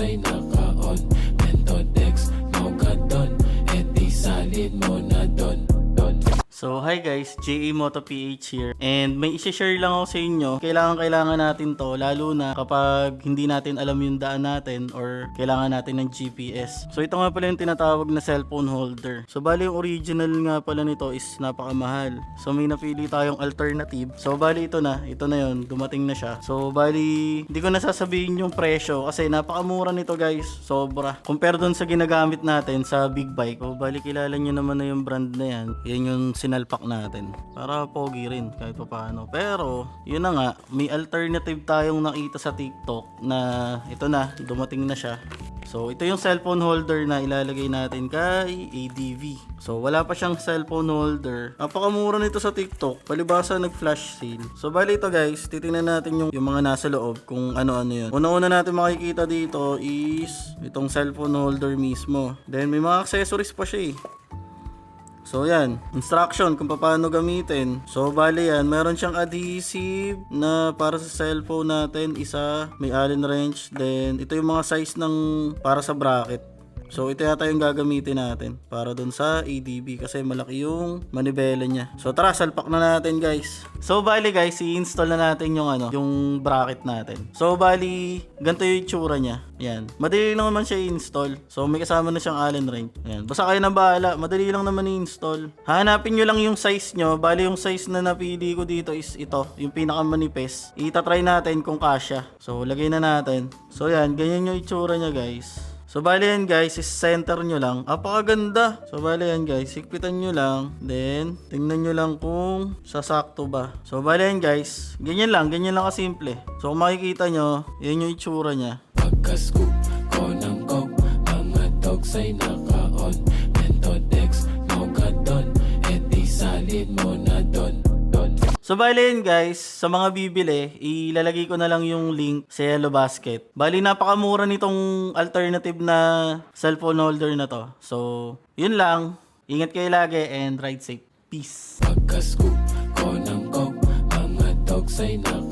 ay naka-on. Mentodex, Mogadon, edi salin mo na don. So hi guys, JA Moto PH here. And may i-share lang ako sa inyo. Kailangan natin to, lalo na kapag hindi natin alam yung daan natin or kailangan natin ng GPS. So ito nga pala yung tinatawag na cellphone holder. So bali yung original nga pala nito is napakamahal. So may napili tayong alternative. So bali ito na yun, dumating na siya. So bali, hindi ko nasasabihin yung presyo kasi napakamura nito guys. Sobra. Compare dun sa ginagamit natin sa big bike. So bali kilala nyo naman na yung brand na yan. Yan yung sinalpak natin para pogi rin kahit pa paano. Pero yun na nga, may alternative tayong nakita sa TikTok na ito na, dumating na siya. So ito yung cellphone holder na ilalagay natin kay ADV. So wala pa siyang cellphone holder. Napakamura nito sa TikTok, palibasa nag-flash sale. So bali ito guys, titingnan natin yung mga nasa loob kung ano-ano yun. Una-una natin makikita dito is itong cellphone holder mismo. Then may mga accessories pa siya eh. So yan, instruction kung paano gamitin. So bali yan, meron siyang adhesive na para sa cellphone natin, isa, may Allen wrench, then ito yung mga size ng para sa bracket. So ito yata yung gagamitin natin para dun sa ADB kasi malaki yung manibela niya. So tara, salpak na natin guys. So bali guys, i-install na natin yung yung bracket natin. So bali, ganito yung itsura niya. Yan. Madali lang naman siya i-install. So may kasama na siyang Allen wrench. Yan. Basta kayo na bahala, madali lang naman i-install. Hanapin nyo lang yung size nyo. Bali yung size na napili ko dito is ito, yung pinakamanipis. Itatry natin kung kasya. So lagay na natin. So yan, ganyan yung itsura niya guys. So bali yan guys, is center nyo lang. Apakaganda. So bali yan guys, higpitan nyo lang. Then, tingnan nyo lang kung sasakto ba. So bali yan guys, ganyan lang kasimple. So kung makikita nyo, yan yung itsura niya. Pagka-scoop ko ng coke, mga dogs ay naka-on. Mentodex, Mogadon, edi salin mo na don. So bali yun guys, sa mga bibili, ilalagay ko na lang yung link sa Yellow Basket. Bali napakamura nitong alternative na cellphone holder na to. So yun lang, ingat kayo lagi and ride safe. Peace. Pagka-scoop ko ng coke, mga dogs ay naka-on.